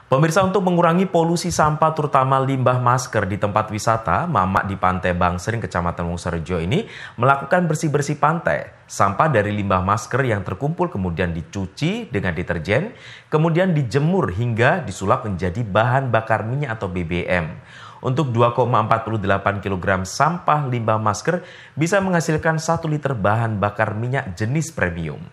Pemirsa, untuk mengurangi polusi sampah terutama limbah masker di tempat wisata, Mama di Pantai Bangsering, Kecamatan Wonosorejo ini melakukan bersih-bersih pantai. Sampah dari limbah masker yang terkumpul kemudian dicuci dengan deterjen, kemudian dijemur hingga disulap menjadi bahan bakar minyak atau BBM. Untuk 2,48 kg sampah limbah masker bisa menghasilkan 1 liter bahan bakar minyak jenis premium.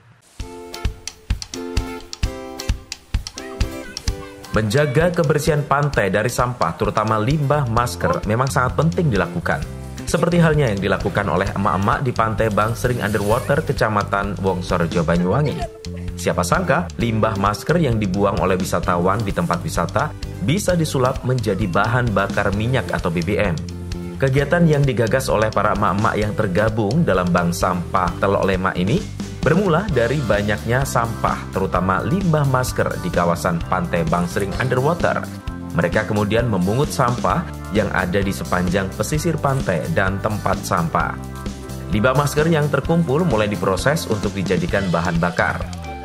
Menjaga kebersihan pantai dari sampah, terutama limbah masker, memang sangat penting dilakukan. Seperti halnya yang dilakukan oleh emak-emak di Pantai Bangsering Underwater, Kecamatan Wonosorejo, Banyuwangi. Siapa sangka, limbah masker yang dibuang oleh wisatawan di tempat wisata bisa disulap menjadi bahan bakar minyak atau BBM. Kegiatan yang digagas oleh para emak-emak yang tergabung dalam Bank Sampah Telok Lema ini bermula dari banyaknya sampah, terutama limbah masker di kawasan Pantai Bangsering Underwater. Mereka kemudian memungut sampah yang ada di sepanjang pesisir pantai dan tempat sampah. Limbah masker yang terkumpul mulai diproses untuk dijadikan bahan bakar.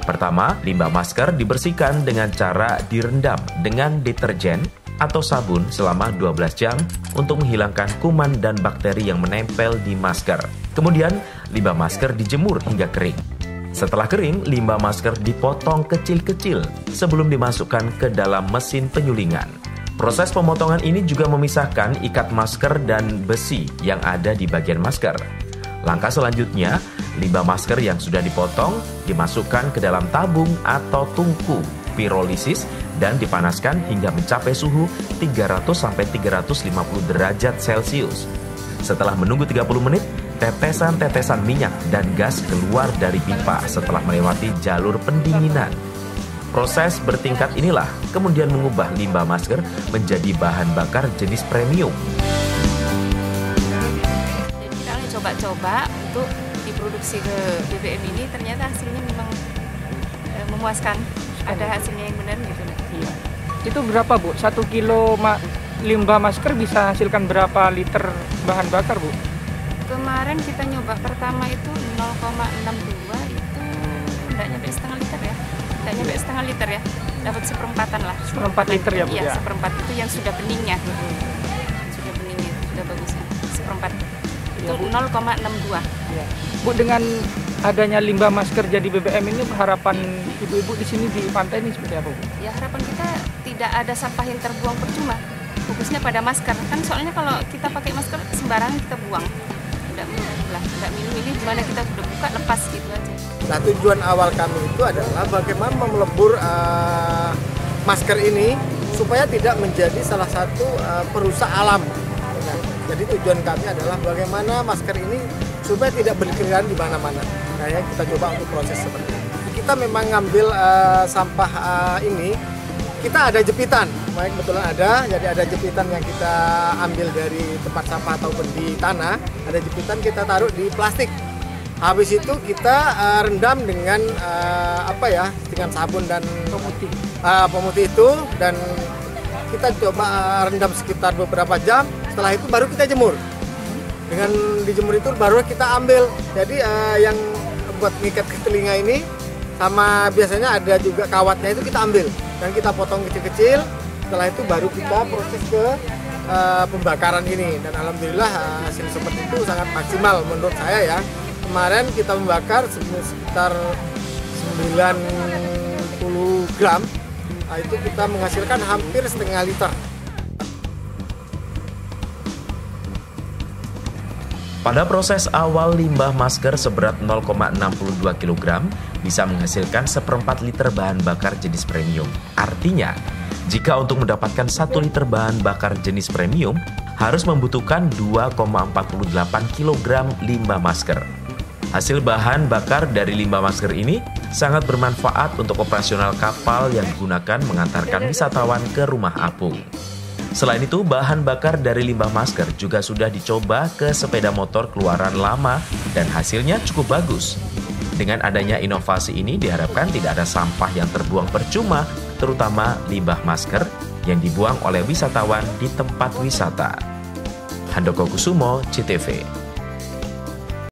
Pertama, limbah masker dibersihkan dengan cara direndam dengan deterjen atau sabun selama 12 jam untuk menghilangkan kuman dan bakteri yang menempel di masker. Kemudian, limbah masker dijemur hingga kering. Setelah kering, limbah masker dipotong kecil-kecil sebelum dimasukkan ke dalam mesin penyulingan. Proses pemotongan ini juga memisahkan ikat masker dan besi yang ada di bagian masker. Langkah selanjutnya, limbah masker yang sudah dipotong dimasukkan ke dalam tabung atau tungku pirolisis dan dipanaskan hingga mencapai suhu 300-350 derajat Celcius. Setelah menunggu 30 menit, tetesan-tetesan minyak dan gas keluar dari pipa setelah melewati jalur pendinginan. Proses bertingkat inilah kemudian mengubah limbah masker menjadi bahan bakar jenis premium. Jadi kita coba-coba untuk diproduksi ke BBM ini, ternyata hasilnya memang memuaskan. Ada hasilnya yang benar gitu. Iya. Itu berapa, Bu? 1 kilo limbah masker bisa hasilkan berapa liter bahan bakar, Bu? Kemarin kita nyoba pertama itu 0,62, itu enggak nyampe setengah liter ya. Enggak nyampe setengah liter ya. Dapat seperempatan lah. Seperempat liter ya, Bu? Iya, ya? seperempat itu yang sudah beningnya. Sudah beningnya, sudah bagusnya. Seperempat. Itu Ya, Bu. 0,62. Ya. Bu, dengan adanya limbah masker jadi BBM ini, harapan ibu-ibu di sini di pantai ini seperti apa, Bu? Ya, harapan kita tidak ada sampah yang terbuang percuma. Fokusnya pada masker. Kan soalnya kalau kita pakai masker sembarangan kita buang. Tidak minum ini gimana, kita sudah buka lepas gitu aja. Nah, tujuan awal kami itu adalah bagaimana melebur masker ini supaya tidak menjadi salah satu perusak alam. Nah, jadi tujuan kami adalah bagaimana masker ini supaya tidak berkeliaran di mana-mana. Nah, ya, kita coba untuk proses seperti ini. Kita memang ngambil sampah ini, kita ada jepitan, baik kebetulan ada, jadi ada jepitan yang kita ambil dari tempat sampah ataupun di tanah, ada jepitan kita taruh di plastik. Habis itu kita rendam dengan dengan sabun dan pemutih itu, dan kita coba rendam sekitar beberapa jam. Setelah itu baru kita jemur. Dengan dijemur itu baru kita ambil. Jadi yang buat ngikat ke telinga ini sama biasanya ada juga kawatnya itu kita ambil dan kita potong kecil-kecil. Setelah itu baru kita proses ke pembakaran ini, dan alhamdulillah hasil seperti itu sangat maksimal menurut saya ya. Kemarin kita membakar sekitar 90 gram, nah, itu kita menghasilkan hampir setengah liter. Pada proses awal, limbah masker seberat 0,62 kg bisa menghasilkan seperempat liter bahan bakar jenis premium. Artinya, jika untuk mendapatkan 1 liter bahan bakar jenis premium, harus membutuhkan 2,48 kg limbah masker. Hasil bahan bakar dari limbah masker ini sangat bermanfaat untuk operasional kapal yang digunakan mengantarkan wisatawan ke rumah apung. Selain itu, bahan bakar dari limbah masker juga sudah dicoba ke sepeda motor keluaran lama dan hasilnya cukup bagus. Dengan adanya inovasi ini diharapkan tidak ada sampah yang terbuang percuma, terutama limbah masker yang dibuang oleh wisatawan di tempat wisata. Handoko Kusumo, CTV.